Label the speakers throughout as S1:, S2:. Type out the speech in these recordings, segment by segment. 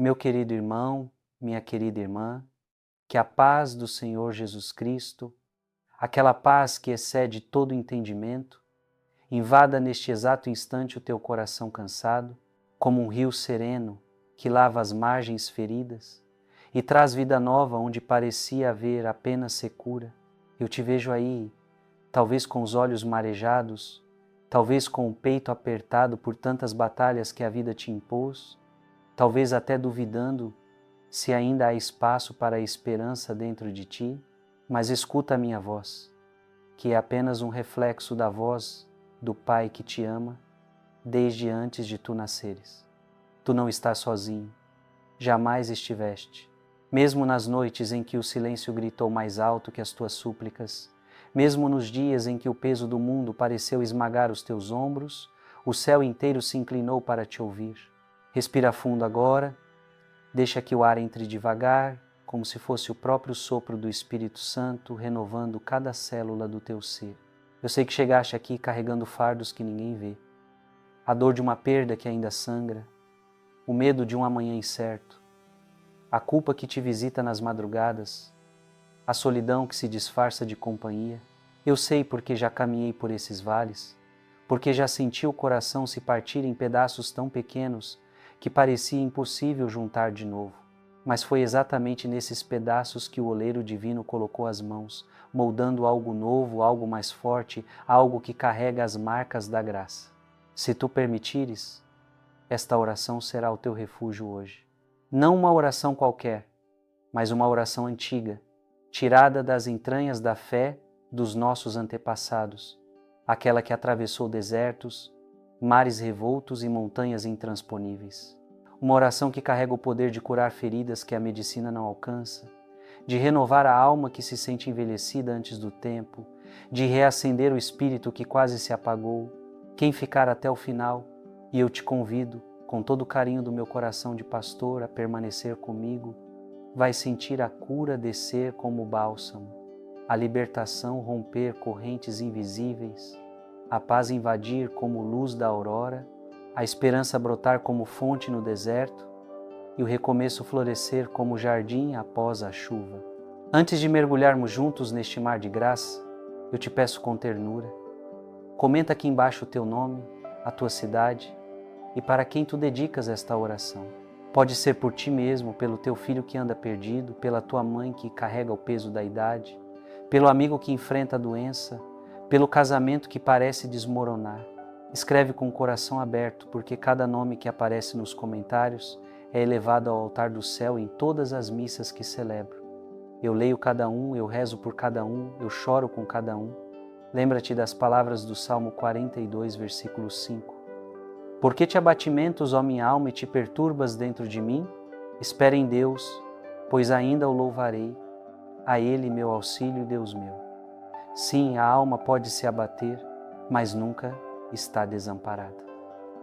S1: Meu querido irmão, minha querida irmã, que a paz do Senhor Jesus Cristo, aquela paz que excede todo entendimento, invada neste exato instante o teu coração cansado, como um rio sereno que lava as margens feridas e traz vida nova onde parecia haver apenas secura. Eu te vejo aí, talvez com os olhos marejados, talvez com o peito apertado por tantas batalhas que a vida te impôs, talvez até duvidando se ainda há espaço para a esperança dentro de ti, mas escuta a minha voz, que é apenas um reflexo da voz do Pai que te ama desde antes de tu nasceres. Tu não estás sozinho, jamais estiveste. Mesmo nas noites em que o silêncio gritou mais alto que as tuas súplicas, mesmo nos dias em que o peso do mundo pareceu esmagar os teus ombros, o céu inteiro se inclinou para te ouvir. Respira fundo agora, deixa que o ar entre devagar, como se fosse o próprio sopro do Espírito Santo renovando cada célula do teu ser. Eu sei que chegaste aqui carregando fardos que ninguém vê, a dor de uma perda que ainda sangra, o medo de um amanhã incerto, a culpa que te visita nas madrugadas, a solidão que se disfarça de companhia. Eu sei porque já caminhei por esses vales, porque já senti o coração se partir em pedaços tão pequenos que parecia impossível juntar de novo. Mas foi exatamente nesses pedaços que o oleiro divino colocou as mãos, moldando algo novo, algo mais forte, algo que carrega as marcas da graça. Se tu permitires, esta oração será o teu refúgio hoje. Não uma oração qualquer, mas uma oração antiga, tirada das entranhas da fé dos nossos antepassados, aquela que atravessou desertos, mares revoltos e montanhas intransponíveis. Uma oração que carrega o poder de curar feridas que a medicina não alcança, de renovar a alma que se sente envelhecida antes do tempo, de reacender o espírito que quase se apagou. Quem ficar até o final, e eu te convido, com todo o carinho do meu coração de pastor, a permanecer comigo, vai sentir a cura descer como bálsamo, a libertação romper correntes invisíveis, a paz invadir como luz da aurora, a esperança brotar como fonte no deserto e o recomeço florescer como jardim após a chuva. Antes de mergulharmos juntos neste mar de graça, eu te peço com ternura, comenta aqui embaixo o teu nome, a tua cidade e para quem tu dedicas esta oração. Pode ser por ti mesmo, pelo teu filho que anda perdido, pela tua mãe que carrega o peso da idade, pelo amigo que enfrenta a doença, pelo casamento que parece desmoronar. Escreve com o coração aberto, porque cada nome que aparece nos comentários é elevado ao altar do céu em todas as missas que celebro. Eu leio cada um, eu rezo por cada um, eu choro com cada um. Lembra-te das palavras do Salmo 42, versículo 5. Por que te abatimentos, ó minha alma, e te perturbas dentro de mim? Espera em Deus, pois ainda o louvarei, a Ele meu auxílio e Deus meu. Sim, a alma pode se abater, mas nunca está desamparada.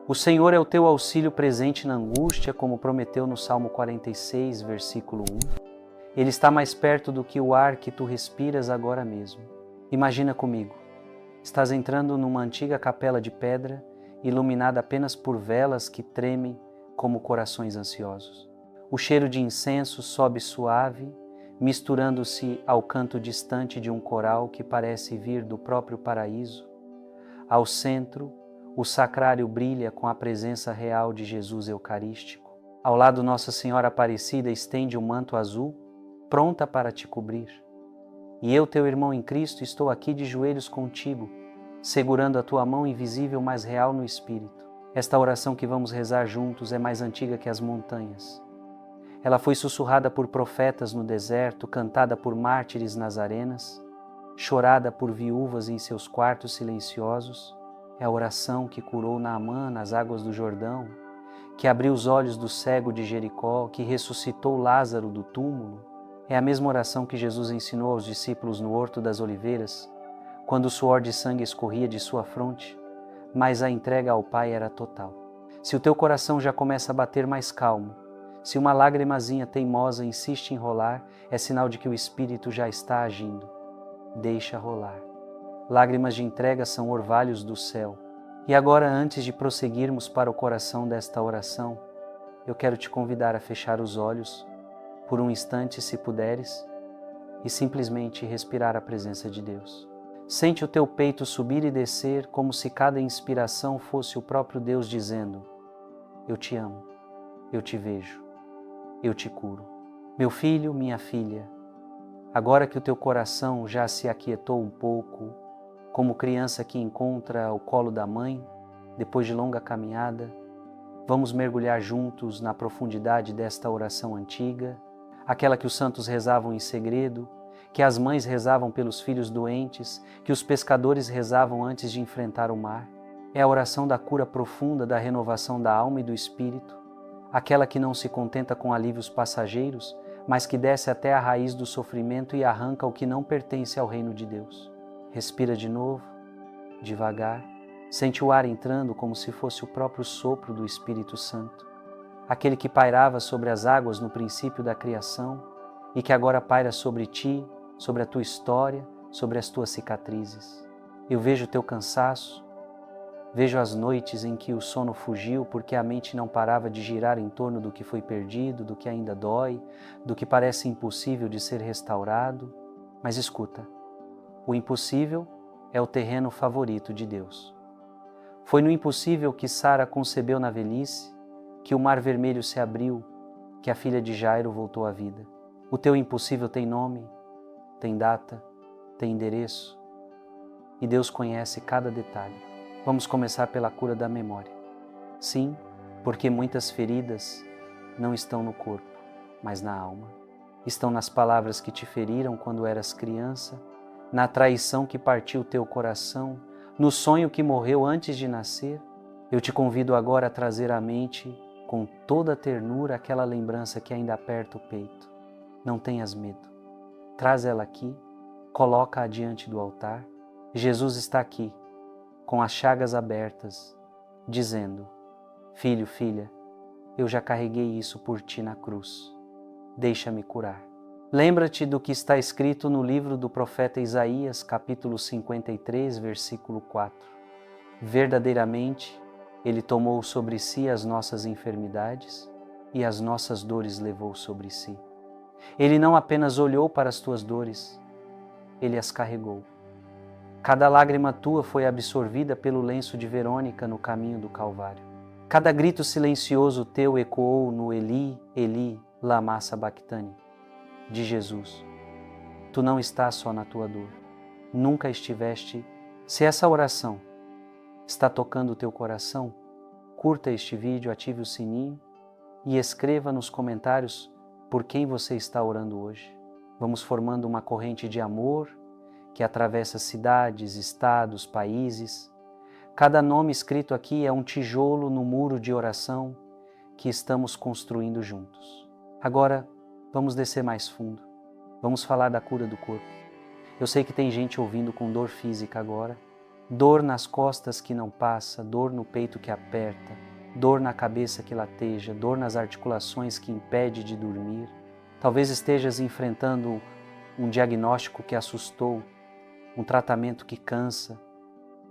S1: O Senhor é o teu auxílio presente na angústia, como prometeu no Salmo 46, versículo 1. Ele está mais perto do que o ar que tu respiras agora mesmo. Imagina comigo, estás entrando numa antiga capela de pedra, iluminada apenas por velas que tremem como corações ansiosos. O cheiro de incenso sobe suave, misturando-se ao canto distante de um coral que parece vir do próprio paraíso. Ao centro, o sacrário brilha com a presença real de Jesus Eucarístico. Ao lado, Nossa Senhora Aparecida estende um manto azul, pronta para te cobrir. E eu, teu irmão em Cristo, estou aqui de joelhos contigo, segurando a tua mão invisível, mas real no Espírito. Esta oração que vamos rezar juntos é mais antiga que as montanhas. Ela foi sussurrada por profetas no deserto, cantada por mártires nas arenas, chorada por viúvas em seus quartos silenciosos. É a oração que curou Naamã nas águas do Jordão, que abriu os olhos do cego de Jericó, que ressuscitou Lázaro do túmulo. É a mesma oração que Jesus ensinou aos discípulos no Horto das Oliveiras, quando o suor de sangue escorria de sua fronte, mas a entrega ao Pai era total. Se o teu coração já começa a bater mais calmo, se uma lágrimazinha teimosa insiste em rolar, é sinal de que o Espírito já está agindo. Deixa rolar. Lágrimas de entrega são orvalhos do céu. E agora, antes de prosseguirmos para o coração desta oração, eu quero te convidar a fechar os olhos por um instante, se puderes, e simplesmente respirar a presença de Deus. Sente o teu peito subir e descer como se cada inspiração fosse o próprio Deus dizendo: eu te amo, eu te vejo, eu te curo. Meu filho, minha filha, agora que o teu coração já se aquietou um pouco, como criança que encontra o colo da mãe, depois de longa caminhada, vamos mergulhar juntos na profundidade desta oração antiga, aquela que os santos rezavam em segredo, que as mães rezavam pelos filhos doentes, que os pescadores rezavam antes de enfrentar o mar. É a oração da cura profunda, da renovação da alma e do espírito, aquela que não se contenta com alívios passageiros, mas que desce até a raiz do sofrimento e arranca o que não pertence ao reino de Deus. Respira de novo, devagar, sente o ar entrando como se fosse o próprio sopro do Espírito Santo, aquele que pairava sobre as águas no princípio da criação e que agora paira sobre ti, sobre a tua história, sobre as tuas cicatrizes. Eu vejo o teu cansaço, vejo as noites em que o sono fugiu porque a mente não parava de girar em torno do que foi perdido, do que ainda dói, do que parece impossível de ser restaurado. Mas escuta, o impossível é o terreno favorito de Deus. Foi no impossível que Sara concebeu na velhice, que o mar vermelho se abriu, que a filha de Jairo voltou à vida. O teu impossível tem nome, tem data, tem endereço, e Deus conhece cada detalhe. Vamos começar pela cura da memória. Sim, porque muitas feridas não estão no corpo, mas na alma. Estão nas palavras que te feriram quando eras criança, na traição que partiu teu coração, no sonho que morreu antes de nascer. Eu te convido agora a trazer à mente, com toda a ternura, aquela lembrança que ainda aperta o peito. Não tenhas medo. Traz ela aqui, coloca-a diante do altar. Jesus está aqui, com as chagas abertas, dizendo: filho, filha, eu já carreguei isso por ti na cruz. Deixa-me curar. Lembra-te do que está escrito no livro do profeta Isaías, capítulo 53, versículo 4. Verdadeiramente, Ele tomou sobre si as nossas enfermidades e as nossas dores levou sobre si. Ele não apenas olhou para as tuas dores, Ele as carregou. Cada lágrima tua foi absorvida pelo lenço de Verônica no caminho do Calvário. Cada grito silencioso teu ecoou no Eli, Eli, lama sabachthani, de Jesus. Tu não estás só na tua dor. Nunca estiveste. Se essa oração está tocando o teu coração, curta este vídeo, ative o sininho e escreva nos comentários por quem você está orando hoje. Vamos formando uma corrente de amor que atravessa cidades, estados, países. Cada nome escrito aqui é um tijolo no muro de oração que estamos construindo juntos. Agora, vamos descer mais fundo. Vamos falar da cura do corpo. Eu sei que tem gente ouvindo com dor física agora. Dor nas costas que não passa, dor no peito que aperta, dor na cabeça que lateja, dor nas articulações que impede de dormir. Talvez estejas enfrentando um diagnóstico que assustou, um tratamento que cansa,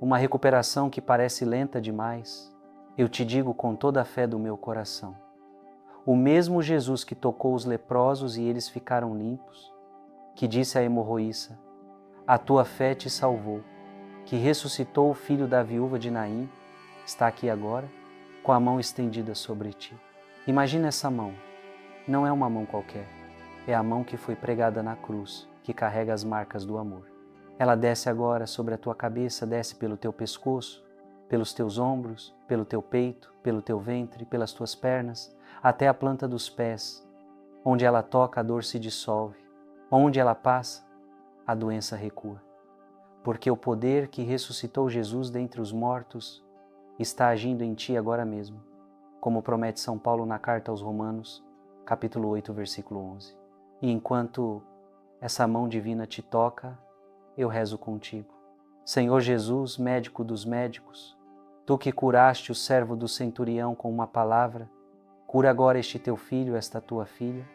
S1: uma recuperação que parece lenta demais. Eu te digo com toda a fé do meu coração, o mesmo Jesus que tocou os leprosos e eles ficaram limpos, que disse à hemorroíça: a tua fé te salvou, que ressuscitou o filho da viúva de Naim, está aqui agora, com a mão estendida sobre ti. Imagina essa mão. Não é uma mão qualquer. É a mão que foi pregada na cruz, que carrega as marcas do amor. Ela desce agora sobre a tua cabeça, desce pelo teu pescoço, pelos teus ombros, pelo teu peito, pelo teu ventre, pelas tuas pernas, até a planta dos pés. Onde ela toca, a dor se dissolve. Onde ela passa, a doença recua. Porque o poder que ressuscitou Jesus dentre os mortos está agindo em ti agora mesmo, como promete São Paulo na carta aos Romanos, capítulo 8, versículo 11. E enquanto essa mão divina te toca, eu rezo contigo. Senhor Jesus, médico dos médicos, tu que curaste o servo do centurião com uma palavra, cura agora este teu filho, esta tua filha.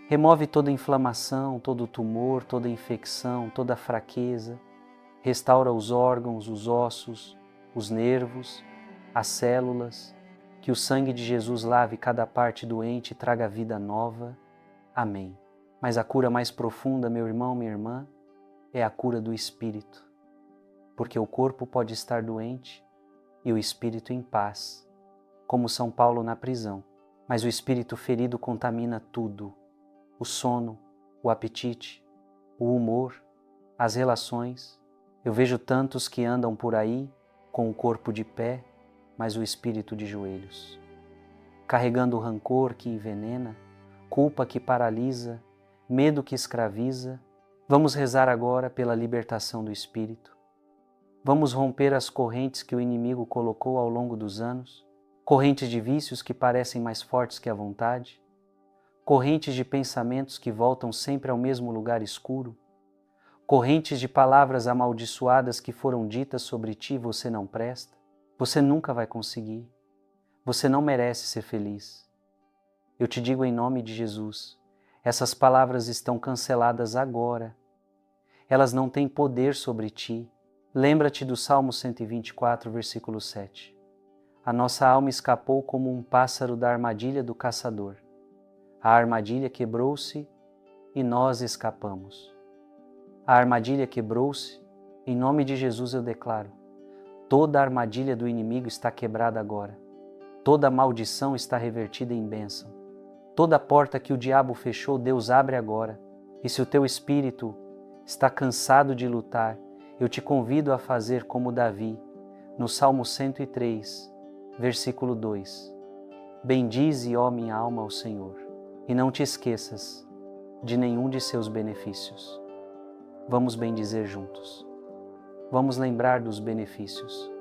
S1: Remove toda inflamação, todo tumor, toda infecção, toda fraqueza. Restaura os órgãos, os ossos, os nervos, as células. Que o sangue de Jesus lave cada parte doente e traga vida nova. Amém. Mas a cura mais profunda, meu irmão, minha irmã, é a cura do espírito. Porque o corpo pode estar doente e o espírito em paz, como São Paulo na prisão. Mas o espírito ferido contamina tudo: o sono, o apetite, o humor, as relações. Eu vejo tantos que andam por aí com o corpo de pé, mas o espírito de joelhos, carregando o rancor que envenena, culpa que paralisa, medo que escraviza. Vamos rezar agora pela libertação do espírito. Vamos romper as correntes que o inimigo colocou ao longo dos anos, correntes de vícios que parecem mais fortes que a vontade, correntes de pensamentos que voltam sempre ao mesmo lugar escuro, correntes de palavras amaldiçoadas que foram ditas sobre ti: você não presta, você nunca vai conseguir, você não merece ser feliz. Eu te digo em nome de Jesus, essas palavras estão canceladas agora. Elas não têm poder sobre ti. Lembra-te do Salmo 124, versículo 7. A nossa alma escapou como um pássaro da armadilha do caçador. A armadilha quebrou-se e nós escapamos. A armadilha quebrou-se, em nome de Jesus eu declaro. Toda a armadilha do inimigo está quebrada agora. Toda maldição está revertida em bênção. Toda porta que o diabo fechou, Deus abre agora. E se o teu espírito está cansado de lutar, eu te convido a fazer como Davi, no Salmo 103, versículo 2. Bendize, ó minha alma, ao Senhor, e não te esqueças de nenhum de seus benefícios. Vamos bendizer juntos. Vamos lembrar dos benefícios.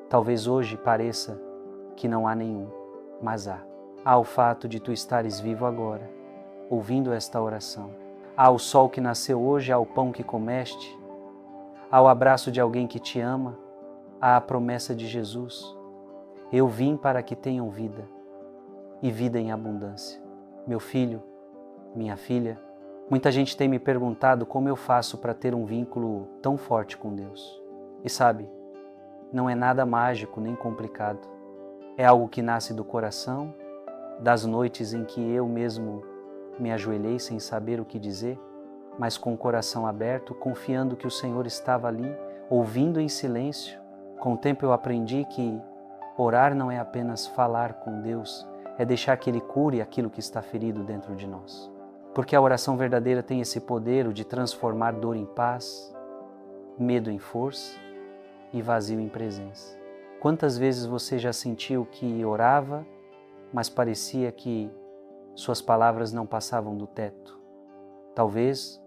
S1: Talvez hoje pareça que não há nenhum, mas há. Há o fato de tu estares vivo agora, ouvindo esta oração. Há o sol que nasceu hoje, há o pão que comeste, há o abraço de alguém que te ama, há a promessa de Jesus. Eu vim para que tenham vida, e vida em abundância. Meu filho, minha filha, muita gente tem me perguntado como eu faço para ter um vínculo tão forte com Deus. E sabe, não é nada mágico nem complicado. É algo que nasce do coração, das noites em que eu mesmo me ajoelhei sem saber o que dizer, mas com o coração aberto, confiando que o Senhor estava ali, ouvindo em silêncio. Com o tempo eu aprendi que orar não é apenas falar com Deus, é deixar que Ele cure aquilo que está ferido dentro de nós. Porque a oração verdadeira tem esse poder de transformar dor em paz, medo em força e vazio em presença. Quantas vezes você já sentiu que orava, mas parecia que suas palavras não passavam do teto? Talvez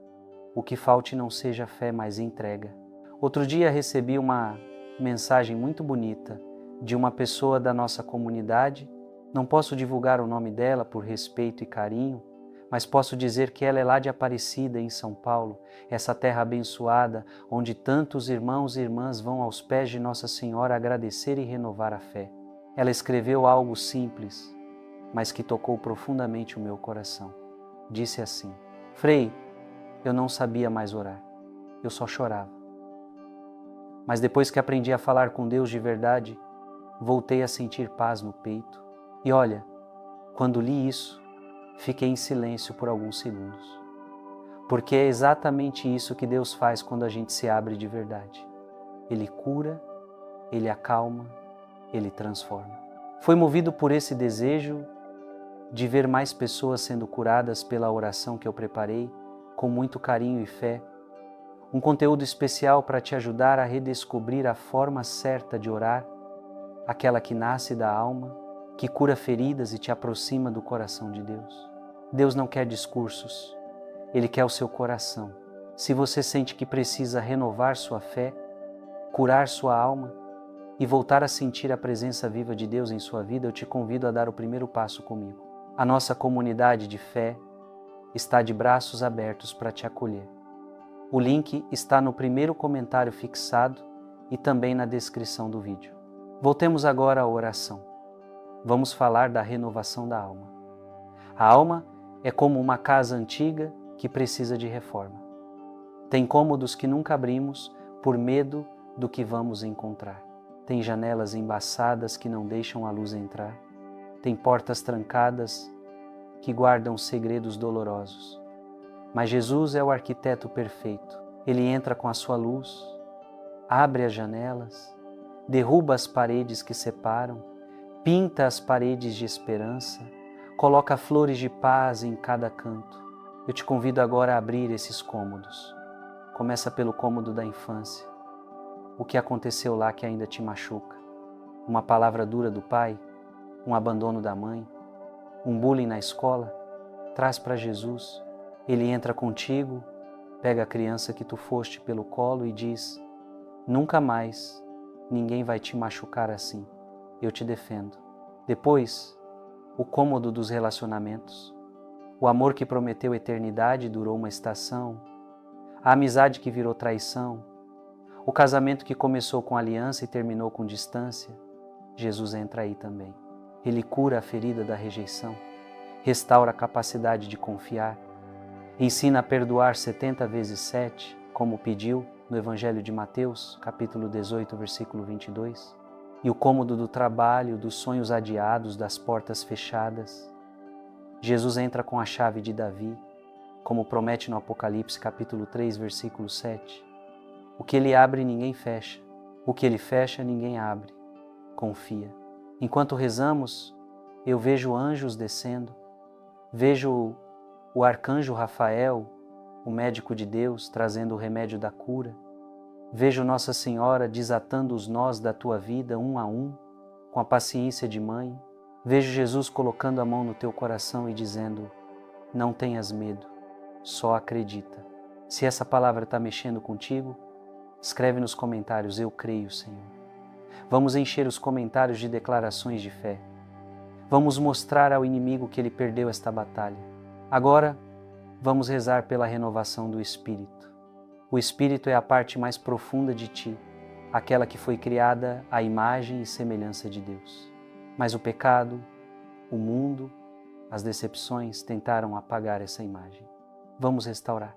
S1: o que falte não seja fé, mas entrega. Outro dia recebi uma mensagem muito bonita de uma pessoa da nossa comunidade. Não posso divulgar o nome dela por respeito e carinho, mas posso dizer que ela é lá de Aparecida, em São Paulo, essa terra abençoada, onde tantos irmãos e irmãs vão aos pés de Nossa Senhora agradecer e renovar a fé. Ela escreveu algo simples, mas que tocou profundamente o meu coração. Disse assim: Frei, eu não sabia mais orar, eu só chorava. Mas depois que aprendi a falar com Deus de verdade, voltei a sentir paz no peito. E olha, quando li isso, fiquei em silêncio por alguns segundos. Porque é exatamente isso que Deus faz quando a gente se abre de verdade. Ele cura, Ele acalma, Ele transforma. Foi movido por esse desejo de ver mais pessoas sendo curadas pela oração que eu preparei, com muito carinho e fé. Um conteúdo especial para te ajudar a redescobrir a forma certa de orar, aquela que nasce da alma, que cura feridas e te aproxima do coração de Deus. Deus não quer discursos, Ele quer o seu coração. Se você sente que precisa renovar sua fé, curar sua alma e voltar a sentir a presença viva de Deus em sua vida, eu te convido a dar o primeiro passo comigo. A nossa comunidade de fé está de braços abertos para te acolher. O link está no primeiro comentário fixado e também na descrição do vídeo. Voltemos agora à oração. Vamos falar da renovação da alma. A alma é como uma casa antiga que precisa de reforma. Tem cômodos que nunca abrimos por medo do que vamos encontrar. Tem janelas embaçadas que não deixam a luz entrar. tem portas trancadas que guardam segredos dolorosos. Mas Jesus é o arquiteto perfeito. Ele entra com a sua luz, abre as janelas, derruba as paredes que separam, pinta as paredes de esperança, coloca flores de paz em cada canto. Eu te convido agora a abrir esses cômodos. Começa pelo cômodo da infância. O que aconteceu lá que ainda te machuca? Uma palavra dura do pai? Um abandono da mãe? Um bullying na escola? Traz para Jesus. Ele entra contigo, pega a criança que tu foste pelo colo e diz: nunca mais ninguém vai te machucar assim. Eu te defendo. Depois, o cômodo dos relacionamentos. O amor que prometeu eternidade durou uma estação. A amizade que virou traição. O casamento que começou com aliança e terminou com distância. Jesus entra aí também. Ele cura a ferida da rejeição. Restaura a capacidade de confiar. Ensina a perdoar 70 vezes 7, como pediu no Evangelho de Mateus, capítulo 18, versículo 22. E o cômodo do trabalho, dos sonhos adiados, das portas fechadas. Jesus entra com a chave de Davi, como promete no Apocalipse, capítulo 3, versículo 7. O que ele abre, ninguém fecha. O que ele fecha, ninguém abre. Confia. Enquanto rezamos, eu vejo anjos descendo, vejo o arcanjo Rafael, o médico de Deus, trazendo o remédio da cura. Vejo Nossa Senhora desatando os nós da tua vida um a um, com a paciência de mãe. Vejo Jesus colocando a mão no teu coração e dizendo: não tenhas medo, só acredita. Se essa palavra está mexendo contigo, escreve nos comentários: eu creio, Senhor. Vamos encher os comentários de declarações de fé. Vamos mostrar ao inimigo que ele perdeu esta batalha. Agora, vamos rezar pela renovação do Espírito. O Espírito é a parte mais profunda de ti, aquela que foi criada à imagem e semelhança de Deus. Mas o pecado, o mundo, as decepções tentaram apagar essa imagem. Vamos restaurar.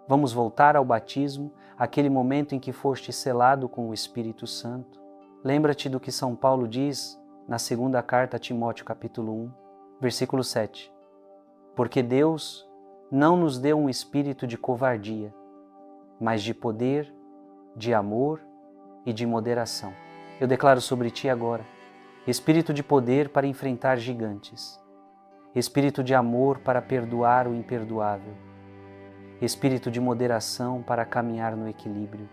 S1: Vamos voltar ao batismo, aquele momento em que foste selado com o Espírito Santo. Lembra-te do que São Paulo diz na segunda carta a Timóteo, capítulo 1, versículo 7. Porque Deus não nos deu um espírito de covardia, mas de poder, de amor e de moderação. Eu declaro sobre ti agora espírito de poder para enfrentar gigantes, espírito de amor para perdoar o imperdoável, espírito de moderação para caminhar no equilíbrio.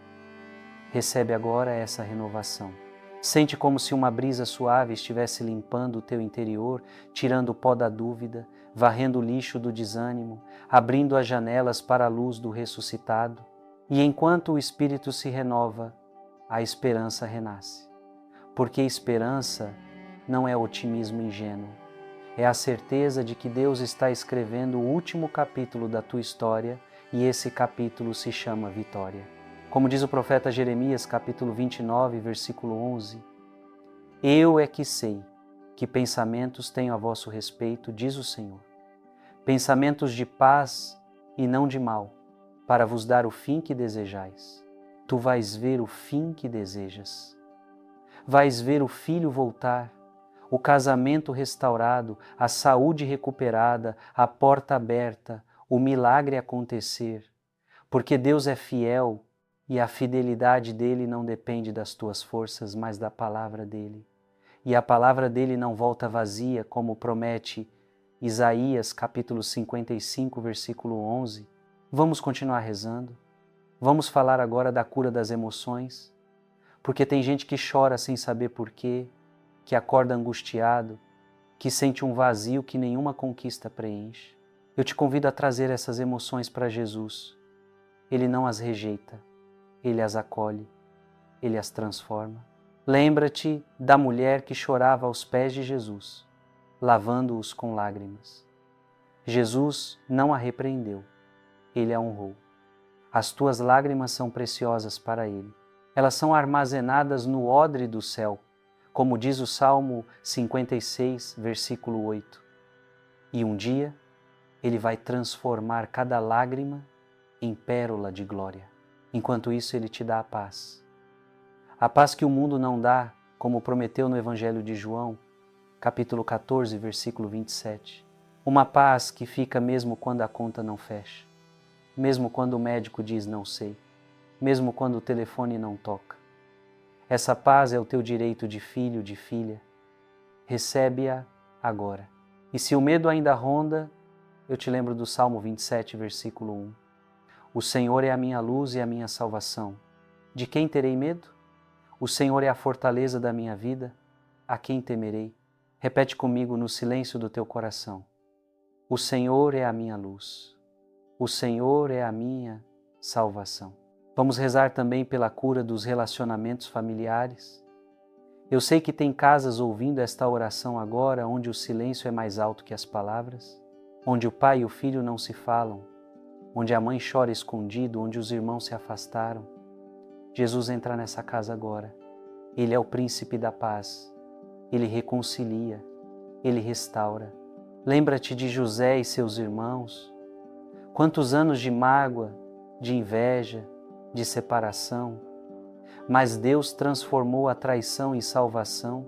S1: Recebe agora essa renovação. Sente como se uma brisa suave estivesse limpando o teu interior, tirando o pó da dúvida, varrendo o lixo do desânimo, abrindo as janelas para a luz do ressuscitado. E enquanto o Espírito se renova, a esperança renasce. Porque esperança não é otimismo ingênuo, é a certeza de que Deus está escrevendo o último capítulo da tua história e esse capítulo se chama vitória. Como diz o profeta Jeremias, capítulo 29, versículo 11, eu é que sei que pensamentos tenho a vosso respeito, diz o Senhor, pensamentos de paz e não de mal, para vos dar o fim que desejais. Tu vais ver o fim que desejas. Vais ver o filho voltar, o casamento restaurado, a saúde recuperada, a porta aberta, o milagre acontecer, porque Deus é fiel e a fidelidade dele não depende das tuas forças, mas da palavra dele. E a palavra dele não volta vazia, como promete Isaías, capítulo 55, versículo 11. Vamos continuar rezando. Vamos falar agora da cura das emoções, porque tem gente que chora sem saber porquê, que acorda angustiado, que sente um vazio que nenhuma conquista preenche. Eu te convido a trazer essas emoções para Jesus. Ele não as rejeita, Ele as acolhe, Ele as transforma. Lembra-te da mulher que chorava aos pés de Jesus, lavando-os com lágrimas. Jesus não a repreendeu, Ele a honrou. As tuas lágrimas são preciosas para Ele. Elas são armazenadas no odre do céu, como diz o Salmo 56, versículo 8. E um dia, Ele vai transformar cada lágrima em pérola de glória. Enquanto isso, Ele te dá a paz. A paz que o mundo não dá, como prometeu no Evangelho de João, capítulo 14, versículo 27. Uma paz que fica mesmo quando a conta não fecha, mesmo quando o médico diz não sei, mesmo quando o telefone não toca. Essa paz é o teu direito de filho, de filha. Recebe-a agora. E se o medo ainda ronda, eu te lembro do Salmo 27, versículo 1. O Senhor é a minha luz e a minha salvação. De quem terei medo? O Senhor é a fortaleza da minha vida. A quem temerei? Repete comigo no silêncio do teu coração. O Senhor é a minha luz. O Senhor é a minha salvação. Vamos rezar também pela cura dos relacionamentos familiares. Eu sei que tem casas ouvindo esta oração agora onde o silêncio é mais alto que as palavras, onde o pai e o filho não se falam, onde a mãe chora escondido, onde os irmãos se afastaram. Jesus entra nessa casa agora. Ele é o príncipe da paz. Ele reconcilia, ele restaura. Lembra-te de José e seus irmãos. Quantos anos de mágoa, de inveja, de separação, mas Deus transformou a traição em salvação.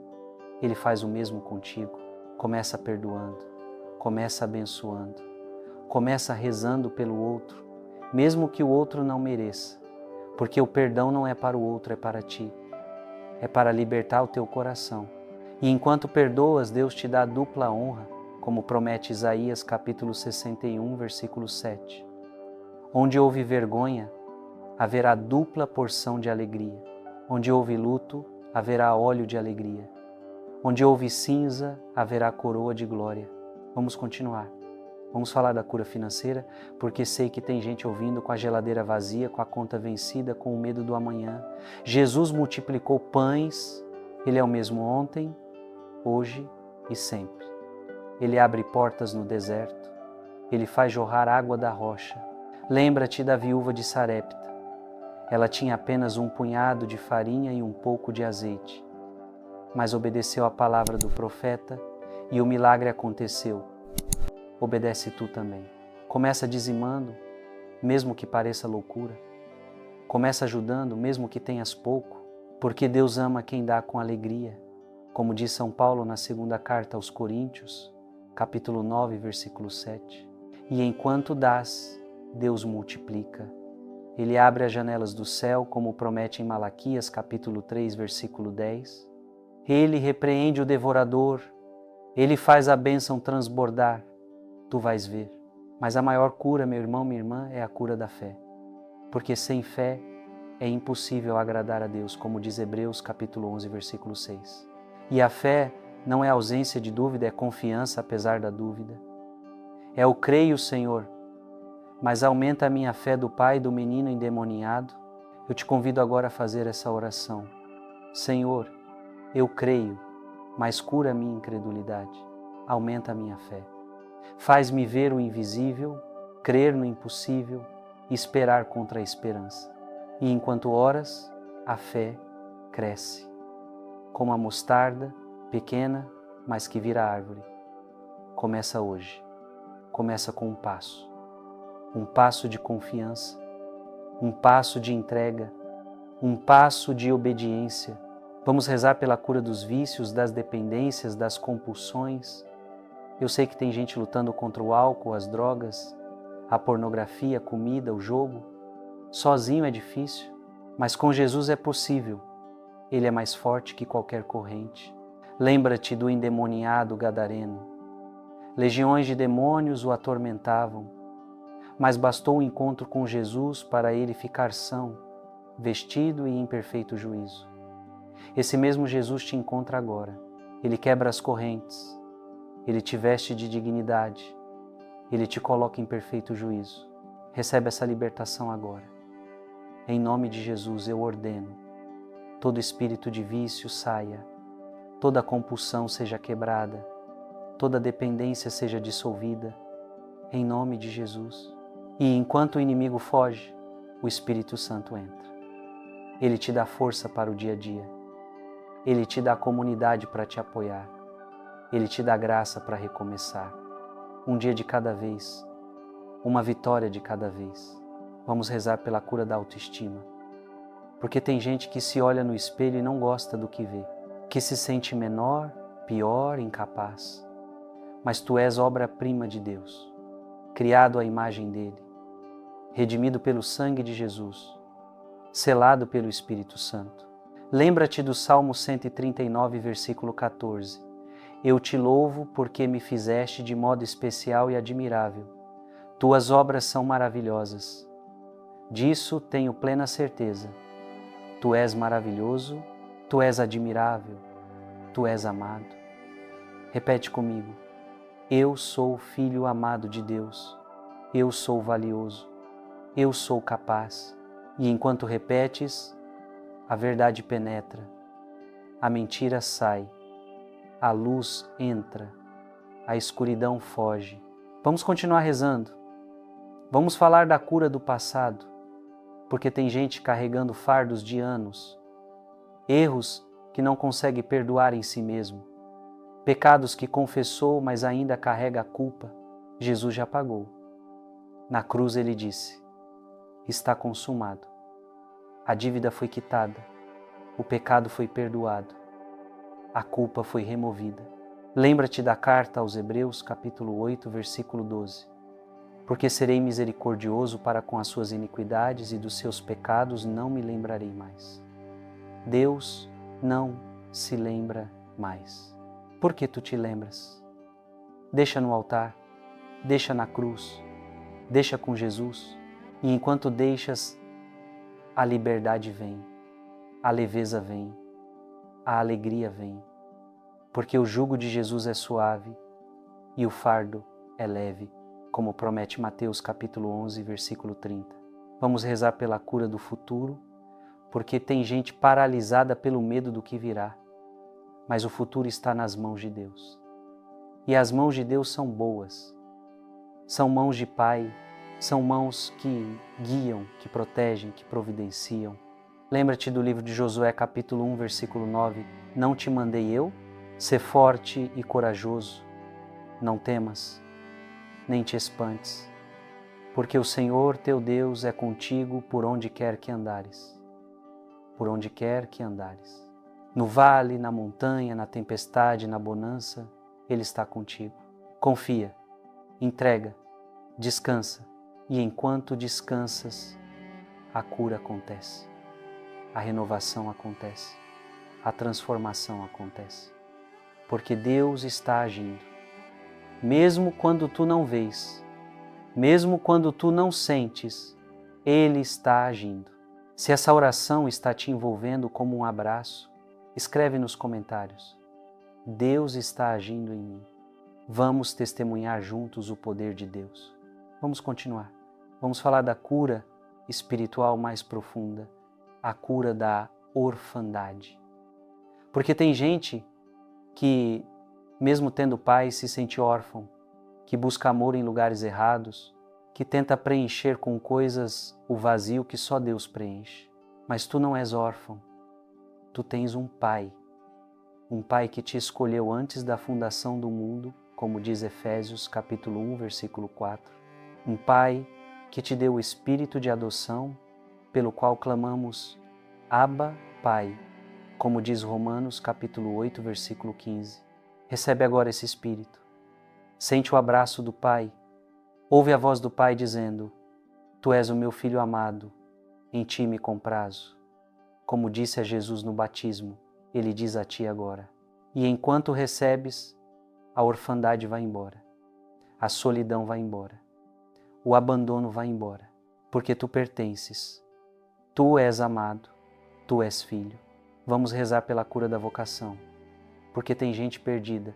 S1: Ele faz o mesmo contigo. Começa perdoando, começa abençoando, começa rezando pelo outro, mesmo que o outro não mereça, porque o perdão não é para o outro, é para ti. É para libertar o teu coração. E enquanto perdoas, Deus te dá dupla honra, como promete Isaías capítulo 61, versículo 7. Onde houve vergonha, haverá dupla porção de alegria. Onde houve luto, haverá óleo de alegria. Onde houve cinza, haverá coroa de glória. Vamos continuar. Vamos falar da cura financeira, porque sei que tem gente ouvindo com a geladeira vazia, com a conta vencida, com o medo do amanhã. Jesus multiplicou pães, Ele é o mesmo ontem, hoje e sempre. Ele abre portas no deserto, Ele faz jorrar água da rocha. Lembra-te da viúva de Sarepta. Ela tinha apenas um punhado de farinha e um pouco de azeite, mas obedeceu à palavra do profeta e o milagre aconteceu. Obedece tu também. Começa dizimando, mesmo que pareça loucura. Começa ajudando, mesmo que tenhas pouco, porque Deus ama quem dá com alegria. Como diz São Paulo na segunda carta aos Coríntios, capítulo 9, versículo 7. E enquanto dás, Deus multiplica. Ele abre as janelas do céu, como promete em Malaquias, capítulo 3, versículo 10. Ele repreende o devorador, Ele faz a bênção transbordar. Tu vais ver. Mas a maior cura, meu irmão, minha irmã, é a cura da fé. Porque sem fé é impossível agradar a Deus, como diz Hebreus capítulo 11, versículo 6. E a fé não é ausência de dúvida, é confiança apesar da dúvida. É o creio, Senhor, mas aumenta a minha fé do pai do menino endemoniado. Eu te convido agora a fazer essa oração. Senhor, eu creio, mas cura a minha incredulidade. Aumenta a minha fé. Faz-me ver o invisível, crer no impossível e esperar contra a esperança. E enquanto oras, a fé cresce, como a mostarda, pequena, mas que vira árvore. Começa hoje. Começa com um passo de confiança, um passo de entrega, um passo de obediência. Vamos rezar pela cura dos vícios, das dependências, das compulsões. Eu sei que tem gente lutando contra o álcool, as drogas, a pornografia, a comida, o jogo. Sozinho é difícil, mas com Jesus é possível. Ele é mais forte que qualquer corrente. Lembra-te do endemoniado gadareno. Legiões de demônios o atormentavam, mas bastou o encontro com Jesus para ele ficar são, vestido e em perfeito juízo. Esse mesmo Jesus te encontra agora. Ele quebra as correntes. Ele te veste de dignidade. Ele te coloca em perfeito juízo. Recebe essa libertação agora. Em nome de Jesus eu ordeno. Todo espírito de vício saia. Toda compulsão seja quebrada. Toda dependência seja dissolvida. Em nome de Jesus. E enquanto o inimigo foge, o Espírito Santo entra. Ele te dá força para o dia a dia. Ele te dá comunidade para te apoiar. Ele te dá graça para recomeçar. Um dia de cada vez, uma vitória de cada vez. Vamos rezar pela cura da autoestima. Porque tem gente que se olha no espelho e não gosta do que vê, que se sente menor, pior, incapaz, mas tu és obra-prima de Deus, criado à imagem dele, redimido pelo sangue de Jesus, selado pelo Espírito Santo. Lembra-te do Salmo 139, versículo 14. Eu te louvo porque me fizeste de modo especial e admirável. Tuas obras são maravilhosas. Disso tenho plena certeza. Tu és maravilhoso, tu és admirável, tu és amado. Repete comigo. Eu sou filho amado de Deus. Eu sou valioso. Eu sou capaz. E enquanto repetes, a verdade penetra, a mentira sai, a luz entra, a escuridão foge. Vamos continuar rezando. Vamos falar da cura do passado, porque tem gente carregando fardos de anos, erros que não consegue perdoar em si mesmo, pecados que confessou, mas ainda carrega a culpa. Jesus já pagou. Na cruz ele disse: está consumado. A dívida foi quitada, o pecado foi perdoado, a culpa foi removida. Lembra-te da carta aos Hebreus, capítulo 8, versículo 12. Porque serei misericordioso para com as suas iniquidades e dos seus pecados não me lembrarei mais. Deus não se lembra mais. Por que tu te lembras? Deixa no altar, deixa na cruz, deixa com Jesus, e enquanto deixas, a liberdade vem, a leveza vem, a alegria vem, porque o jugo de Jesus é suave e o fardo é leve, como promete Mateus capítulo 11, versículo 30. Vamos rezar pela cura do futuro, porque tem gente paralisada pelo medo do que virá, mas o futuro está nas mãos de Deus. E as mãos de Deus são boas, são mãos de Pai, são mãos que guiam, que protegem, que providenciam. Lembra-te do livro de Josué, capítulo 1, versículo 9. Não te mandei eu? Sê forte e corajoso. Não temas, nem te espantes, porque o Senhor teu Deus é contigo por onde quer que andares. Por onde quer que andares. No vale, na montanha, na tempestade, na bonança, Ele está contigo. Confia, entrega, descansa. E enquanto descansas, a cura acontece, a renovação acontece, a transformação acontece. Porque Deus está agindo. Mesmo quando tu não vês, mesmo quando tu não sentes, Ele está agindo. Se essa oração está te envolvendo como um abraço, escreve nos comentários. Deus está agindo em mim. Vamos testemunhar juntos o poder de Deus. Vamos continuar. Vamos falar da cura espiritual mais profunda, a cura da orfandade. Porque tem gente que, mesmo tendo pai, se sente órfão, que busca amor em lugares errados, que tenta preencher com coisas o vazio que só Deus preenche. Mas tu não és órfão, tu tens um pai que te escolheu antes da fundação do mundo, como diz Efésios capítulo 1, versículo 4. Um pai que te deu o espírito de adoção, pelo qual clamamos, Abba, Pai, como diz Romanos capítulo 8, versículo 15. Recebe agora esse espírito. Sente o abraço do Pai. Ouve a voz do Pai dizendo, Tu és o meu filho amado, em ti me comprazo. Como disse a Jesus no batismo, Ele diz a ti agora. E enquanto recebes, a orfandade vai embora, a solidão vai embora, o abandono vai embora, porque tu pertences, tu és amado, tu és filho. Vamos rezar pela cura da vocação, porque tem gente perdida,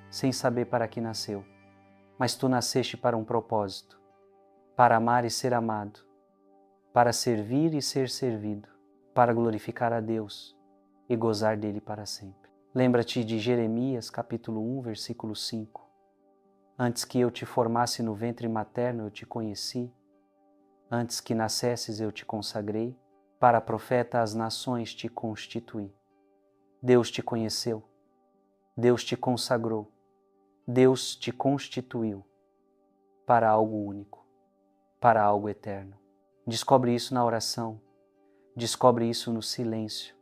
S1: sem saber para que nasceu, mas tu nasceste para um propósito, para amar e ser amado, para servir e ser servido, para glorificar a Deus e gozar dele para sempre. Lembra-te de Jeremias, capítulo 1, versículo 5. Antes que eu te formasse no ventre materno, eu te conheci. Antes que nascesses, eu te consagrei. Para profeta às nações te constituí. Deus te conheceu. Deus te consagrou. Deus te constituiu para algo único, para algo eterno. Descobre isso na oração. Descobre isso no silêncio.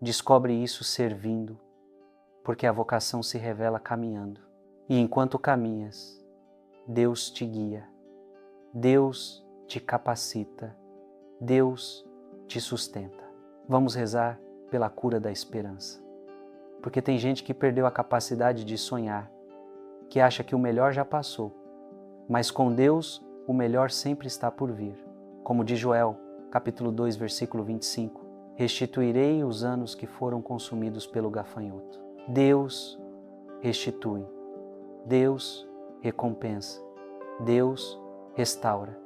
S1: Descobre isso servindo. porque a vocação se revela caminhando. E enquanto caminhas, Deus te guia, Deus te capacita, Deus te sustenta. Vamos rezar pela cura da esperança. Porque tem gente que perdeu a capacidade de sonhar, que acha que o melhor já passou, mas com Deus o melhor sempre está por vir. Como diz Joel, capítulo 2, versículo 25, restituirei os anos que foram consumidos pelo gafanhoto. Deus restitui, Deus recompensa, Deus restaura.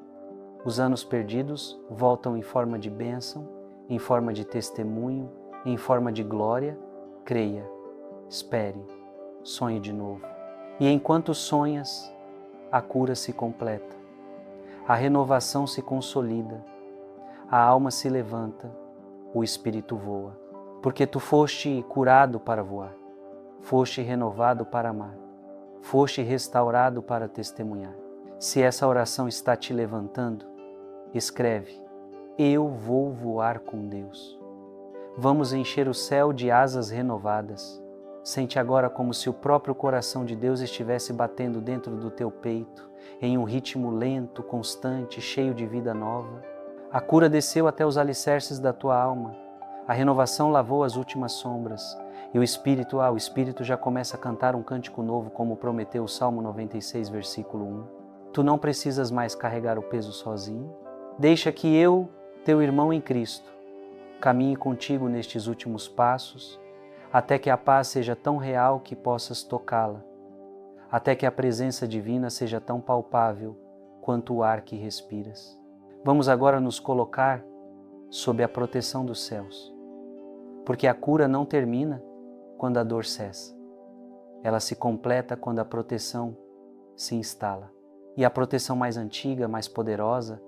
S1: Os anos perdidos voltam em forma de bênção, em forma de testemunho, em forma de glória. Creia, espere, sonhe de novo. E enquanto sonhas, a cura se completa, a renovação se consolida, a alma se levanta, o espírito voa. Porque tu foste curado para voar, foste renovado para amar, foste restaurado para testemunhar. Se essa oração está te levantando, escreve: eu vou voar com Deus. Vamos encher o céu de asas renovadas. Sente agora como se o próprio coração de Deus estivesse batendo dentro do teu peito, em um ritmo lento, constante, cheio de vida nova. A cura desceu até os alicerces da tua alma. A renovação lavou as últimas sombras. E o Espírito já começa a cantar um cântico novo, como prometeu o Salmo 96, versículo 1. Tu não precisas mais carregar o peso sozinho. Deixa que eu, teu irmão em Cristo, caminhe contigo nestes últimos passos, até que a paz seja tão real que possas tocá-la, até que a presença divina seja tão palpável quanto o ar que respiras. Vamos agora nos colocar sob a proteção dos céus, porque a cura não termina quando a dor cessa. Ela se completa quando a proteção se instala. E a proteção mais antiga, mais poderosa,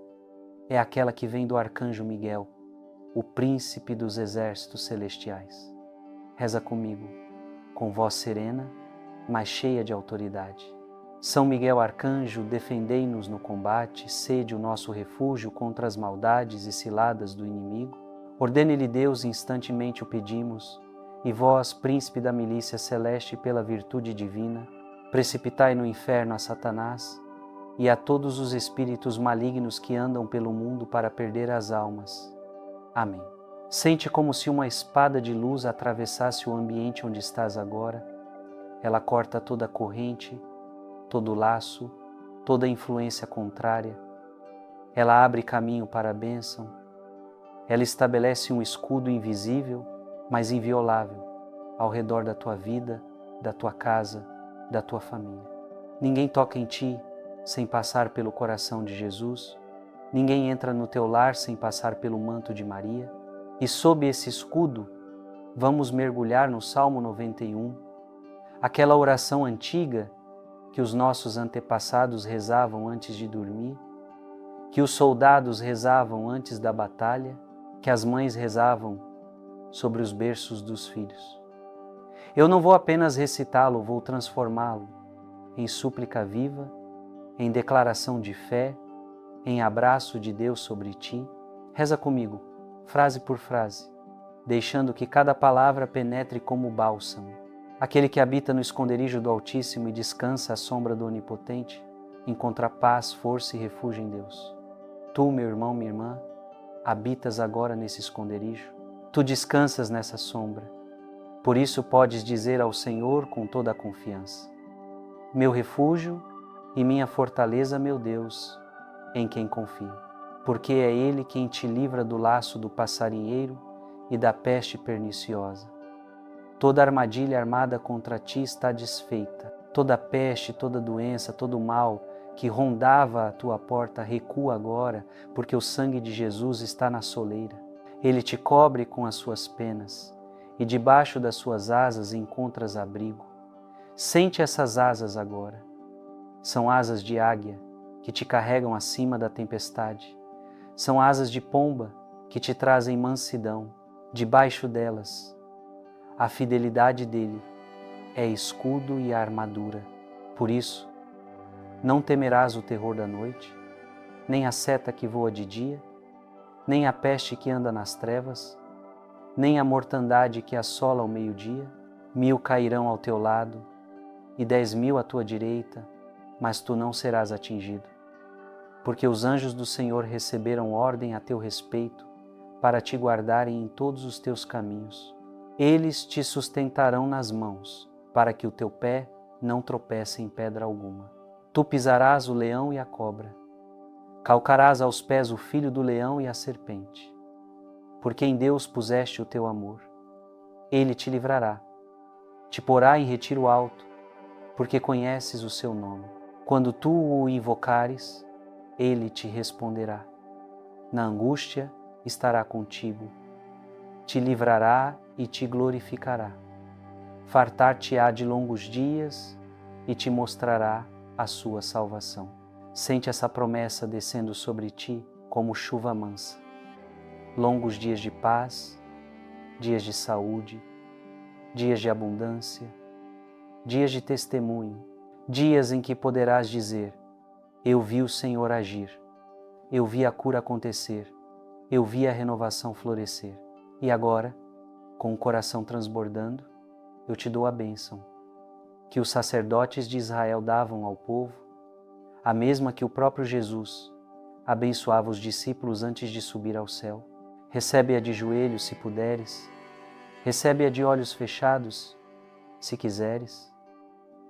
S1: é aquela que vem do arcanjo Miguel, o príncipe dos exércitos celestiais. Reza comigo, com voz serena, mas cheia de autoridade. São Miguel Arcanjo, defendei-nos no combate, sede o nosso refúgio contra as maldades e ciladas do inimigo. Ordene-lhe Deus, instantemente o pedimos, e vós, príncipe da milícia celeste, pela virtude divina, precipitai no inferno a Satanás e a todos os espíritos malignos que andam pelo mundo para perder as almas. Amém. Sente como se uma espada de luz atravessasse o ambiente onde estás agora. Ela corta toda corrente, todo laço, toda influência contrária. Ela abre caminho para a bênção. Ela estabelece um escudo invisível, mas inviolável, ao redor da tua vida, da tua casa, da tua família. Ninguém toca em ti sem passar pelo coração de Jesus. Ninguém entra no teu lar sem passar pelo manto de Maria. E sob esse escudo, vamos mergulhar no Salmo 91, aquela oração antiga que os nossos antepassados rezavam antes de dormir, que os soldados rezavam antes da batalha, que as mães rezavam sobre os berços dos filhos. Eu não vou apenas recitá-lo, vou transformá-lo em súplica viva, em declaração de fé, em abraço de Deus sobre ti. Reza comigo, frase por frase, deixando que cada palavra penetre como bálsamo. Aquele que habita no esconderijo do Altíssimo e descansa à sombra do Onipotente, encontra paz, força e refúgio em Deus. Tu, meu irmão, minha irmã, habitas agora nesse esconderijo. Tu descansas nessa sombra. Por isso podes dizer ao Senhor com toda a confiança: meu refúgio e minha fortaleza, meu Deus, em quem confio. Porque é Ele quem te livra do laço do passarinheiro e da peste perniciosa. Toda armadilha armada contra ti está desfeita. Toda peste, toda doença, todo mal que rondava a tua porta recua agora, porque o sangue de Jesus está na soleira. Ele te cobre com as suas penas e debaixo das suas asas encontras abrigo. Sente essas asas agora. São asas de águia que te carregam acima da tempestade. São asas de pomba que te trazem mansidão. Debaixo delas, a fidelidade dele é escudo e armadura. Por isso, não temerás o terror da noite, nem a seta que voa de dia, nem a peste que anda nas trevas, nem a mortandade que assola ao meio-dia. 1000 cairão ao teu lado e 10.000 à tua direita, mas tu não serás atingido. Porque os anjos do Senhor receberam ordem a teu respeito para te guardarem em todos os teus caminhos. Eles te sustentarão nas mãos, para que o teu pé não tropece em pedra alguma. Tu pisarás o leão e a cobra. Calcarás aos pés o filho do leão e a serpente. Porque em Deus puseste o teu amor. Ele te livrará. Te porá em retiro alto, porque conheces o seu nome. Quando tu o invocares, ele te responderá. Na angústia estará contigo. Te livrará e te glorificará. Fartar-te-á de longos dias e te mostrará a sua salvação. Sente essa promessa descendo sobre ti como chuva mansa. Longos dias de paz, dias de saúde, dias de abundância, dias de testemunho, dias em que poderás dizer: eu vi o Senhor agir, eu vi a cura acontecer, eu vi a renovação florescer. E agora, com o coração transbordando, eu te dou a bênção que os sacerdotes de Israel davam ao povo, a mesma que o próprio Jesus abençoava os discípulos antes de subir ao céu. Recebe-a de joelhos, se puderes. Recebe-a de olhos fechados, se quiseres.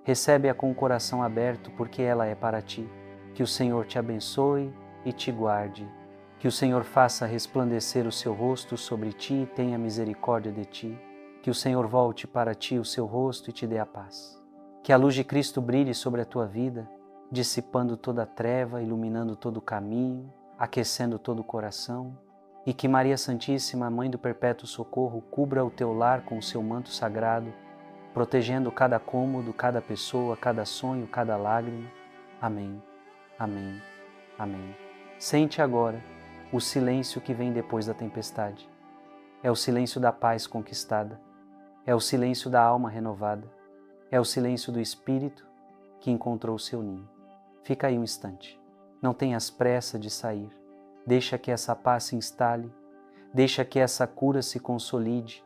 S1: Recebe-a com o coração aberto, porque ela é para ti. Que o Senhor te abençoe e te guarde. Que o Senhor faça resplandecer o seu rosto sobre ti e tenha misericórdia de ti. Que o Senhor volte para ti o seu rosto e te dê a paz. Que a luz de Cristo brilhe sobre a tua vida, dissipando toda a treva, iluminando todo o caminho, aquecendo todo o coração. E que Maria Santíssima, Mãe do Perpétuo Socorro, cubra o teu lar com o seu manto sagrado, protegendo cada cômodo, cada pessoa, cada sonho, cada lágrima. Amém, amém, amém. Sente agora o silêncio que vem depois da tempestade. É o silêncio da paz conquistada. É o silêncio da alma renovada. É o silêncio do espírito que encontrou o seu ninho. Fica aí um instante. Não tenhas pressa de sair. Deixa que essa paz se instale. Deixa que essa cura se consolide.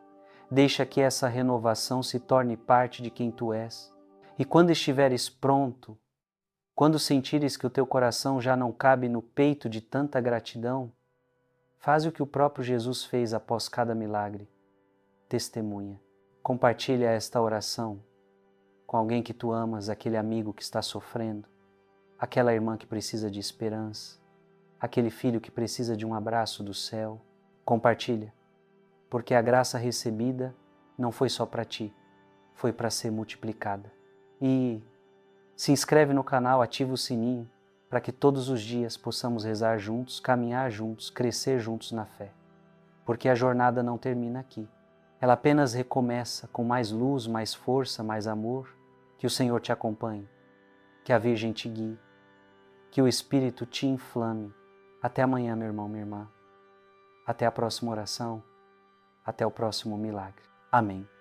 S1: Deixa que essa renovação se torne parte de quem tu és. E quando estiveres pronto, quando sentires que o teu coração já não cabe no peito de tanta gratidão, faz o que o próprio Jesus fez após cada milagre. Testemunha. Compartilha esta oração com alguém que tu amas, aquele amigo que está sofrendo, aquela irmã que precisa de esperança, aquele filho que precisa de um abraço do céu. Compartilha, porque a graça recebida não foi só para ti, foi para ser multiplicada. E se inscreve no canal, ativa o sininho, para que todos os dias possamos rezar juntos, caminhar juntos, crescer juntos na fé. Porque a jornada não termina aqui. Ela apenas recomeça com mais luz, mais força, mais amor. Que o Senhor te acompanhe, que a Virgem te guie, que o Espírito te inflame. Até amanhã, meu irmão, minha irmã. Até a próxima oração, até o próximo milagre. Amém.